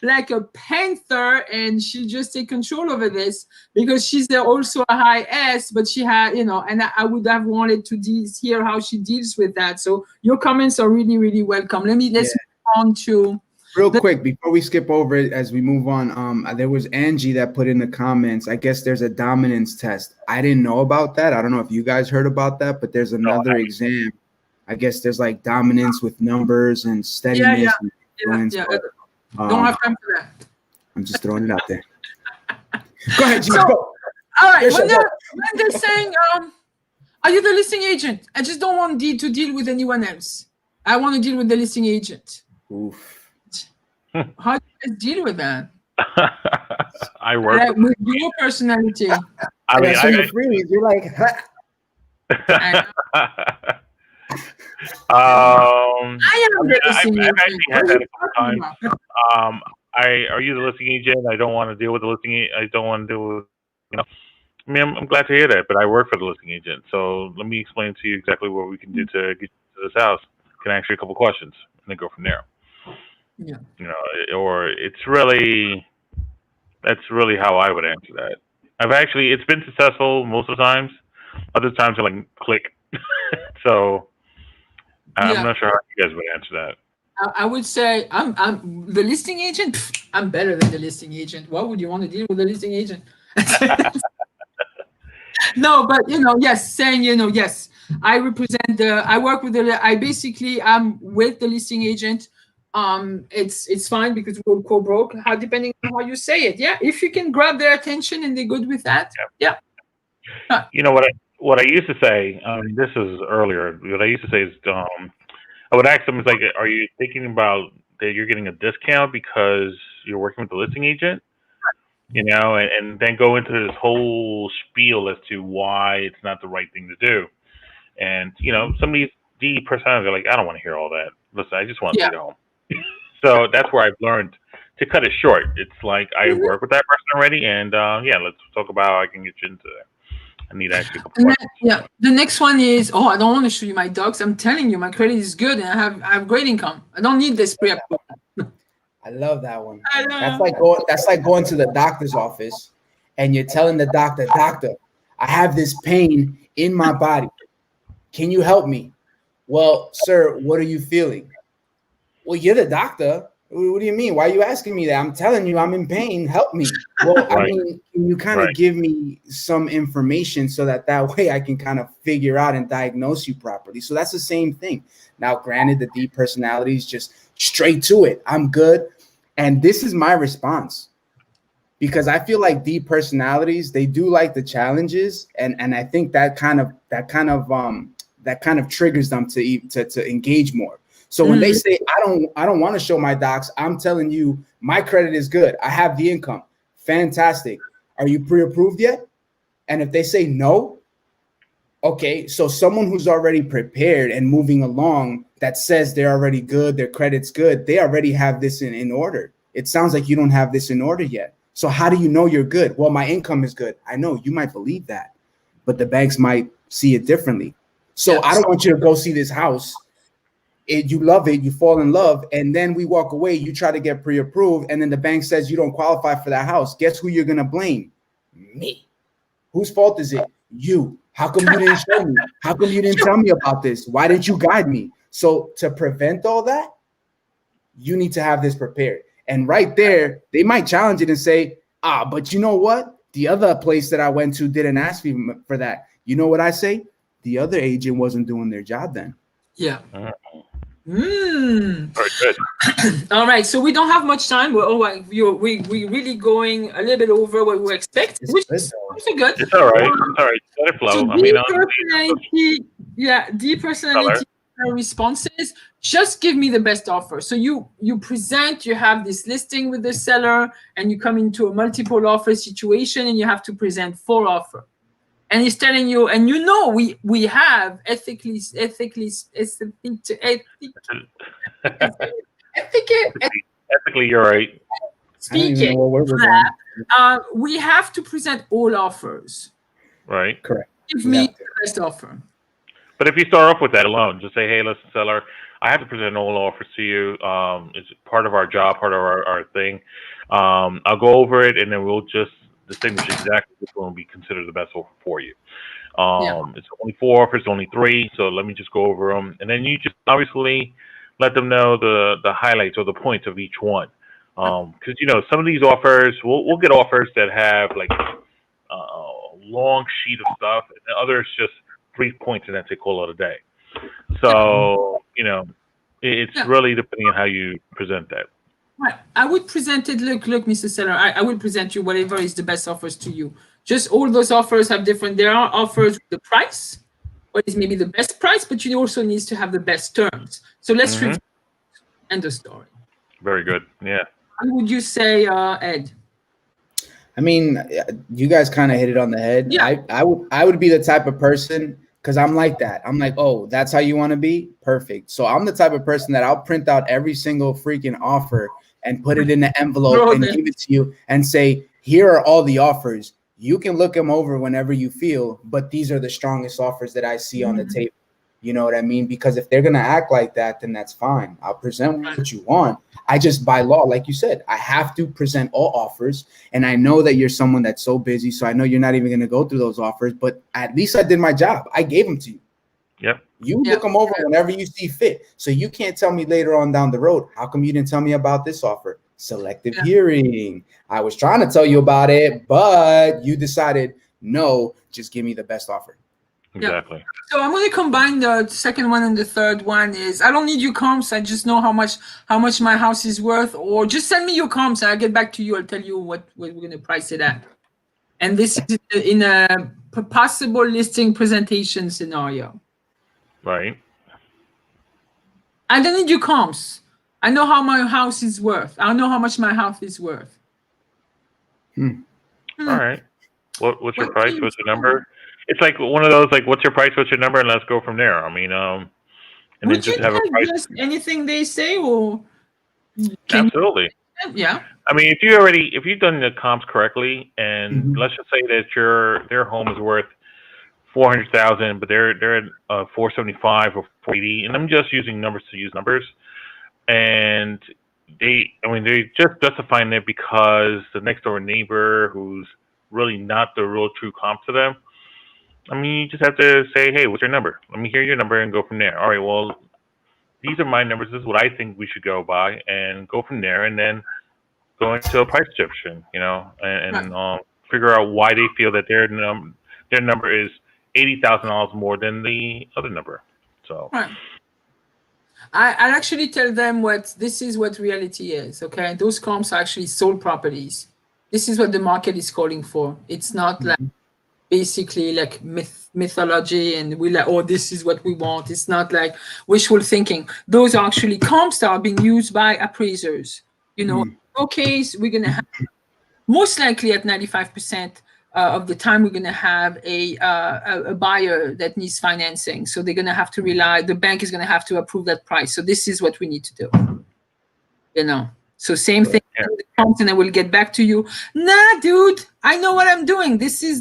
like a panther, and she'll just take control over this, because she's also a high S, but she had, you know, and I would have wanted to hear how she deals with that. So your comments are really, really welcome. Let's move on to real quick before we skip over it as we move on. There was Angie that put in the comments, I guess there's a dominance test. I didn't know about that. I don't know if you guys heard about that, but there's another exam. I guess there's like dominance with numbers and steadiness. And Don't have time for that. I'm just throwing it out there. Go ahead, G. Go. All right. When they're saying, are you the listing agent? I just don't want to deal with anyone else. I want to deal with the listing agent. Oof. How do you guys deal with that? I work With your personality. I mean, so you freeze. You're like, I've actually had that a couple times. Are you the listing agent? I don't want to deal with the listing. I don't want to deal with, I mean, I'm glad to hear that, but I work for the listing agent. So let me explain to you exactly what we can do to get you to this house. Can I ask you a couple questions and then go from there? Yeah. Or that's really how I would answer that. It's been successful most of the times. Other times I like click. So I'm not sure how you guys would answer that. I would say I'm the listing agent. I'm better than the listing agent. Why would you want to deal with the listing agent? No, but yes, saying yes, I represent I work with I'm with the listing agent. It's fine because we're co-broke. Depending on how you say it, yeah. If you can grab their attention and they're good with that, yeah. You know what I used to say. This is earlier. What I used to say is, I would ask them, it's like, are you thinking about that you're getting a discount because you're working with the listing agent? And then go into this whole spiel as to why it's not the right thing to do. And some of these D personalities are like, I don't want to hear all that. Listen, I just want to stay home. So that's where I've learned to cut it short. It's like I work with that person already, and let's talk about how I can get you into there. I need actually a couple questions. Yeah. The next one is, I don't want to show you my dogs. I'm telling you, my credit is good and I have great income. I don't need this pre-approval. I love that one. That's like going to the doctor's office and you're telling the doctor, I have this pain in my body. Can you help me? Well, sir, what are you feeling? Well, you're the doctor. What do you mean? Why are you asking me that? I'm telling you, I'm in pain. Help me. Well, I mean, can you kind of give me some information so that way I can kind of figure out and diagnose you properly? So that's the same thing. Now, granted, the D personality is just straight to it. I'm good. And this is my response, because I feel like D personalities, they do like the challenges. And I think that kind of triggers them to engage more. So when they say, I don't want to show my docs, I'm telling you, my credit is good. I have the income. Fantastic. Are you pre-approved yet? And if they say no, okay, so someone who's already prepared and moving along that says they're already good, their credit's good, they already have this in order. It sounds like you don't have this in order yet. So how do you know you're good? Well, my income is good. I know you might believe that, but the banks might see it differently. So I don't want you to go see this house. You love it, you fall in love, and then we walk away, you try to get pre-approved, and then the bank says you don't qualify for that house. Guess who you're going to blame? Me. Whose fault is it? You. How come you didn't show me? How come you didn't tell me about this? Why didn't you guide me? So to prevent all that, you need to have this prepared. And right there, they might challenge it and say, but you know what? The other place that I went to didn't ask me for that. You know what I say? The other agent wasn't doing their job then. Yeah. Very good. All right, so we don't have much time. We're really going a little bit over what we expect, which is good. It's all right. It's all right. Let it flow. So D personality responses. Just give me the best offer. So you present, you have this listing with the seller, and you come into a multiple offer situation, and you have to present 4 offers. And he's telling you, and we have ethically, you're right. Speaking, we have to present all offers. Right. Correct. Give me the best offer. But if you start off with that alone, just say, hey, listen, seller, I have to present all offers to you. It's part of our job, part of our thing. I'll go over it, and then we'll just distinguish exactly which one will be considered the best offer for you. It's only 4 offers, only 3, so let me just go over them, and then you just obviously let them know the highlights or the points of each one. Because some of these offers, we'll get offers that have like a long sheet of stuff, and others just 3 points, and that's it, call it a day. So it's really depending on how you present that. Right. I would present it. Look, Mr. Seller. I will present you whatever is the best offers to you. Just all those offers have different. There are offers with the price, what is maybe the best price, but you also need to have the best terms. So let's review. End of story. Very good. Yeah. What would you say, Ed? I mean, you guys kind of hit it on the head. Yeah. I would be the type of person, because I'm like that. I'm like, oh, that's how you want to be? Perfect. So I'm the type of person that I'll print out every single freaking offer and put it in an envelope and give it to you and say, here are all the offers. You can look them over whenever you feel, but these are the strongest offers that I see on the table. You know what I mean? Because if they're going to act like that, then that's fine. I'll present what you want. I just, by law, like you said, I have to present all offers. And I know that you're someone that's so busy, so I know you're not even going to go through those offers, but at least I did my job. I gave them to you. Yep. You look them over whenever you see fit. So you can't tell me later on down the road, how come you didn't tell me about this offer? Selective hearing. I was trying to tell you about it, but you decided, no, just give me the best offer. Exactly. Yeah. So I'm going to combine the second one and the third one. Is I don't need your comps. I just know how much my house is worth, or just send me your comps. I'll get back to you. I'll tell you what we're going to price it at. And this is in a possible listing presentation scenario. Right. I don't need your comps. I know how my house is worth. I know how much my house is worth. All right. What's your price? What's your number? It's like one of those, like, what's your price? What's your number? And let's go from there. I mean, and would then just have a price. Just anything they say, or absolutely. Yeah. I mean, if you've done the comps correctly, and let's just say that their home is worth $400,000, but they're at $475 or $480, and I'm just using numbers to use numbers, and they just justifying it because the next door neighbor, who's really not the real true comp to them. I mean, you just have to say, hey, what's your number? Let me hear your number and go from there. All right, well, these are my numbers. This is what I think we should go by, and go from there, and then go into a price description, and figure out why they feel that their number is $80,000 more than the other number. So, right. I'll actually tell them this is what reality is. Okay, those comps are actually sold properties. This is what the market is calling for. It's not like basically like mythology and we like, oh, this is what we want. It's not like wishful thinking. Those are actually comps that are being used by appraisers. Okay, so we're gonna have most likely at 95% of the time we're gonna have a buyer that needs financing. So they're gonna have to the bank is gonna have to approve that price. So this is what we need to do. So same thing, and I will get back to you. Nah, dude, I know what I'm doing. This is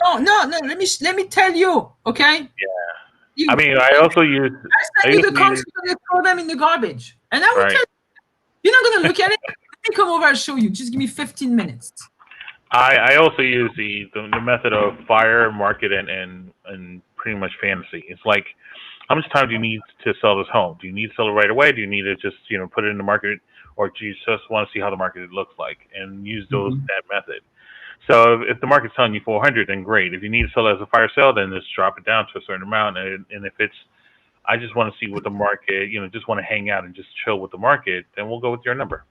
no. Let me tell you, okay? Yeah. I mean, I also use. I send you the comps. You're gonna throw them in the garbage, and I will tell you. You're not gonna look at it. Let me come over. I'll show you. Just give me 15 minutes. I also use the method of fire, market, and pretty much fantasy. It's like, how much time do you need to sell this home? Do you need to sell it right away? Do you need to just put it in the market, or do you just want to see how the market looks like and use that method? So if the market's telling you 400, then great. If you need to sell it as a fire sale, then just drop it down to a certain amount. And if it's, I just want to see what the market, just want to hang out and just chill with the market, then we'll go with your number.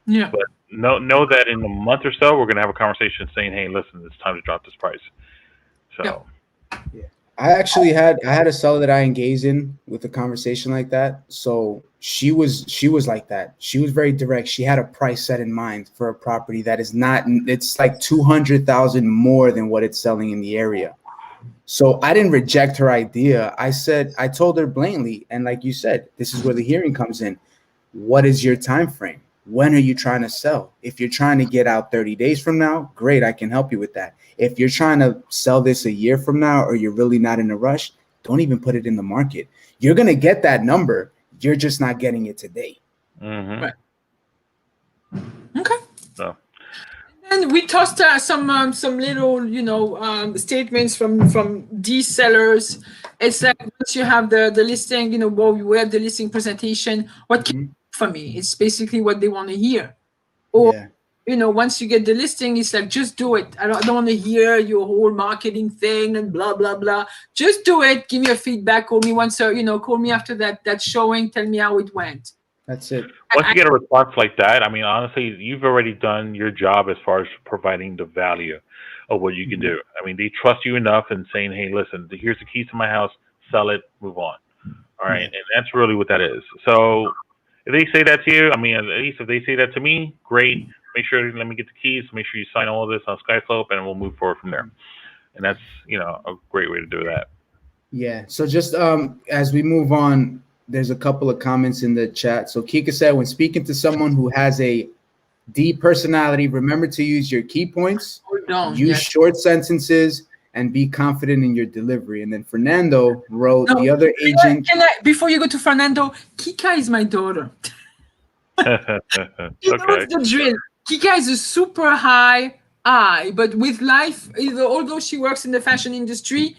Yeah. But know that in a month or so, we're going to have a conversation saying, hey, listen, it's time to drop this price. So. Yeah. I actually had a seller that I engaged in with a conversation like that. So she was like that. She was very direct. She had a price set in mind for a property that is not, it's like 200,000 more than what it's selling in the area. So I didn't reject her idea. I told her blatantly, and like you said, this is where the hearing comes in. What is your time frame? When are you trying to sell? If you're trying to get out 30 days from now, great, I can help you with that. If you're trying to sell this a year from now, or you're really not in a rush, don't even put it in the market. You're going to get that number. You're just not getting it today. Right. Okay. So. And we tossed some little, statements from these sellers. It's like once you have the listing, we have the listing presentation. What can you do for me? It's basically what they want to hear. Or, once you get the listing, it's like, just do it. I don't want to hear your whole marketing thing and blah, blah, blah. Just do it. Give me a feedback. Call me once, call me after that showing. Tell me how it went. That's it. Once you get a response like that, I mean, honestly, you've already done your job as far as providing the value of what you can do. I mean, they trust you enough and saying, hey, listen, here's the keys to my house, sell it, move on. All right. And that's really what that is. So if they say that to you, I mean, at least if they say that to me, great. Make sure let me get the keys. Make sure you sign all of this on Skyslope, and we'll move forward from there. And that's a great way to do that. Yeah. So just as we move on, there's a couple of comments in the chat. So Kika said, when speaking to someone who has a D personality, remember to use your key points, use short sentences, and be confident in your delivery. And then Fernando wrote, the other agent. Before you go to Fernando, Kika is my daughter. She knows the drill. Kika is a super high I, but with life, although she works in the fashion industry,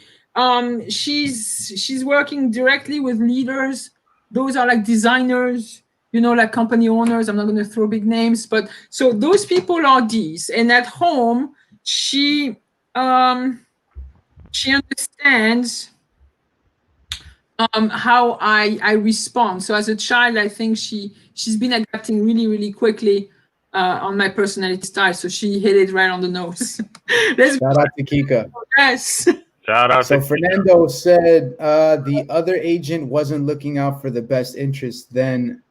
she's working directly with leaders. Those are like designers, like company owners. I'm not going to throw big names, but so those people are D's. And at home, she understands how I respond. So as a child, I think she's been adapting really, really quickly on my personality style. So she hit it right on the nose. Shout out to Kika. Yes. Shout out. So Fernando said the other agent wasn't looking out for the best interest. Then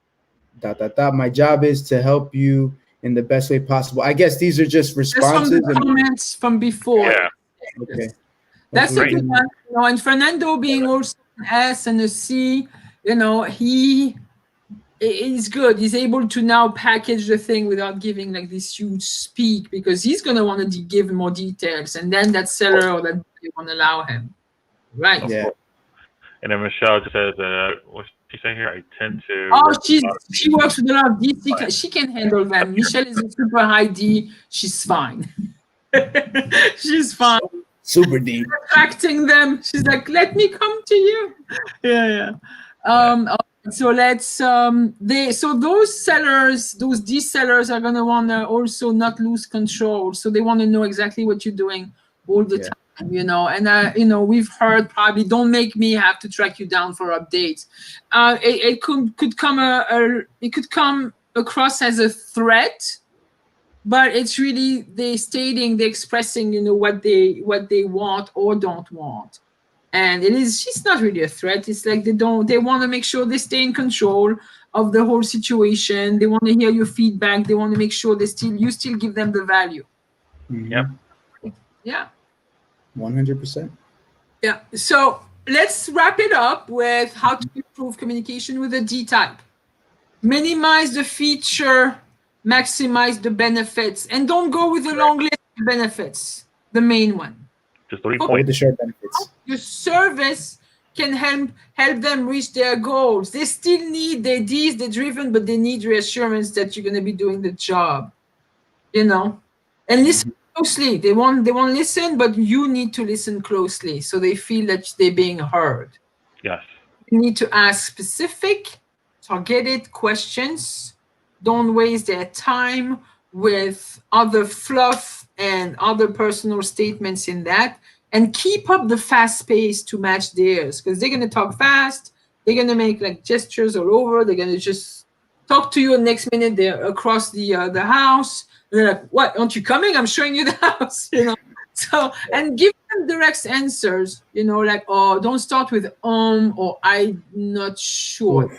my job is to help you in the best way possible. I guess these are just responses. From the comments from before. Yeah. Okay. That's a good one. And Fernando being also an S and a C, he is good. He's able to now package the thing without giving like this huge speak, because he's going to want to give more details, and then that seller or that won't allow him. Right. Yeah. And then Michelle just says, what's she saying here? I tend to. Oh, she works with a lot of D. She can handle them. Michelle is a super high D. She's fine. She's fine. Super deep. Attracting them. She's like, let me come to you. Yeah. So let's so those sellers, those D sellers are gonna wanna also not lose control. So they want to know exactly what you're doing all the time. And we've heard probably, don't make me have to track you down for updates. It could come across as a threat, but it's really they're expressing what they want or don't want. And she's not really a threat. It's like they want to make sure they stay in control of the whole situation. They want to hear your feedback. They want to make sure you still give them the value. Yep. Yeah. 100%. Yeah. So let's wrap it up with how to improve communication with a D type. Minimize the feature, maximize the benefits, and don't go with a long list of benefits. The main one. Just 3 points. The short benefits. Your service can help them reach their goals. They still need their D's, they're driven, but they need reassurance that you're going to be doing the job. And listen closely. They want to listen, but you need to listen closely so they feel that they're being heard. Yes. You need to ask specific, targeted questions. Don't waste their time with other fluff and other personal statements in that, and keep up the fast pace to match theirs, because they're going to talk fast. They're going to make like gestures all over. They're going to just talk to you, and next minute they're across the house. And they're like, what, aren't you coming? I'm showing you the house, So, and give them direct answers, like, oh, don't start with or I'm not sure.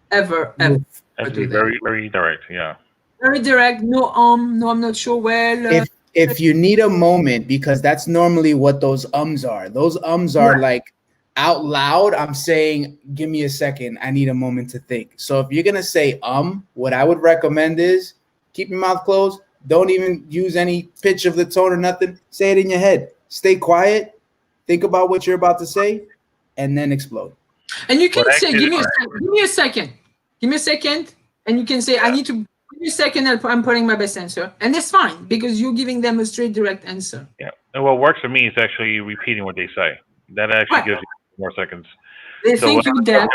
Ever. Have to be very, very direct, yeah. Very direct, no, no, I'm not sure. Well, if you need a moment, because that's normally what those ums are. Those ums are like out loud. I'm saying, give me a second. I need a moment to think. So if you're going to say what I would recommend is keep your mouth closed. Don't even use any pitch of the tone or nothing. Say it in your head. Stay quiet. Think about what you're about to say, and then explode. And you can say, give me a second. Give me a second. And you can say, I need to. Give me a second, I'm putting my best answer. And that's fine, because you're giving them a straight, direct answer. Yeah. And what works for me is actually repeating what they say. That actually gives you more seconds. They think you're deaf.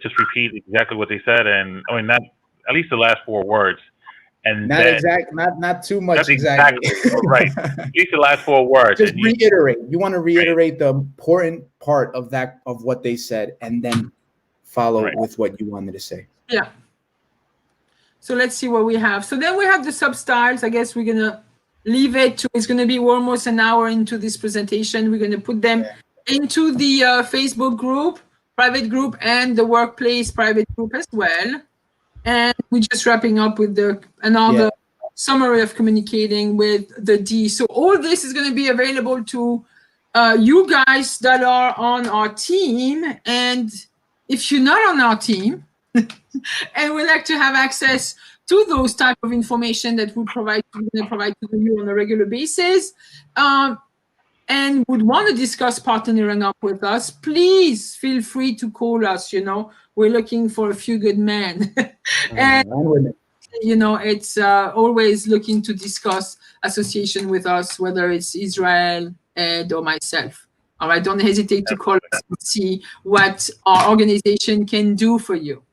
Just repeat exactly what they said, and not at least the last 4 words. And not too much exactly. Right. At least the last 4 words. Just reiterate. You want to reiterate the important part of what they said, and then follow with what you wanted to say. Yeah. So let's see what we have. So then we have the sub-styles. I guess we're going to leave it to, it's going to be almost an hour into this presentation. We're going to put them into the Facebook group, private group, and the workplace private group as well. And we're just wrapping up with another summary of communicating with the D. So all this is going to be available to you guys that are on our team. And if you're not on our team and would like to have access to those type of information that we provide to you on a regular basis, and would want to discuss partnering up with us, please feel free to call us. We're looking for a few good men. And it's always looking to discuss association with us, whether it's Israel, Ed, or myself. All right, don't hesitate to call us and see what our organization can do for you.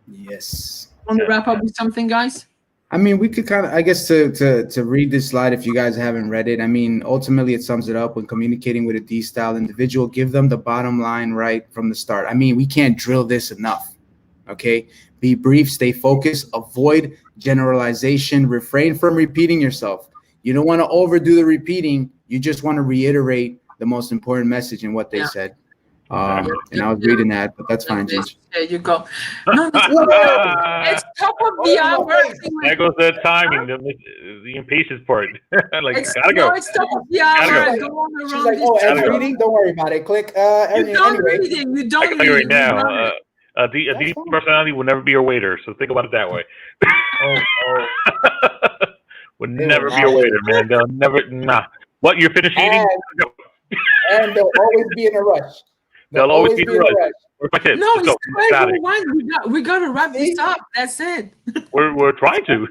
Yes. Want to wrap up with something, guys? I mean, we could kind of, I guess, to read this slide if you guys haven't read it. I mean, ultimately, it sums it up. When communicating with a D-style individual, give them the bottom line right from the start. I mean, we can't drill this enough. Okay, be brief, stay focused, avoid generalization, refrain from repeating yourself. You don't want to overdo the repeating. You just want to reiterate the most important message in what they said. And I was reading that, but that's fine, James. There you go. No, it's top of the hour. There goes that timing, the impatience part. Gotta go. No, it's top of the hour. She's like, oh, Ed's reading? Don't worry about it. Click. You're done reading. You're done reading. Right now. A D personality will never be a waiter, so think about it that way. Would never be a waiter, man. They'll never, nah. What, you're finished eating? And they'll always be in a rush. They'll always be in a rush. Where's my kids? No, it's we got to wrap this up. That's it. We're trying to.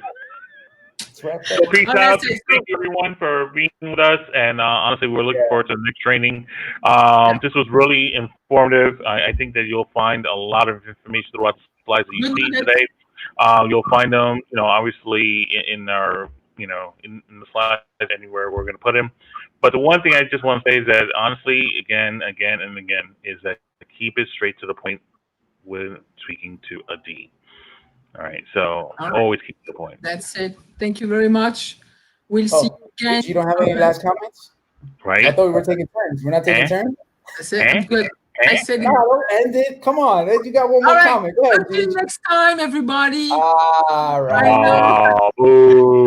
Peace out. Thank you, everyone, for being with us. And honestly, we're looking forward to the next training. This was really informative. I think that you'll find a lot of information throughout the slides that you see today. You'll find them, obviously in our, in the slides anywhere we're going to put them. But the one thing I just want to say is that, honestly, again, and again, is that keep it straight to the point when speaking to a D. All right, so always keep the point. That's it. Thank you very much. We'll see you again. You don't have any last comments? Right. I thought we were taking turns. We're not taking turns? That's it. I'm good. I said no, don't end it. Come on. You got one more comment. Go ahead. Until next time, everybody. All right.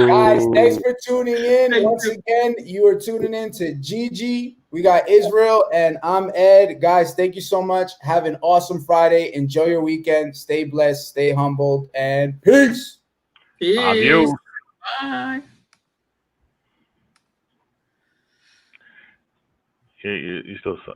Guys, thanks for tuning in. Once again, you are tuning in to Gigi. We got Israel, and I'm Ed. Guys, thank you so much. Have an awesome Friday. Enjoy your weekend. Stay blessed, stay humbled, and peace. Peace. Adios. Bye. You still suck.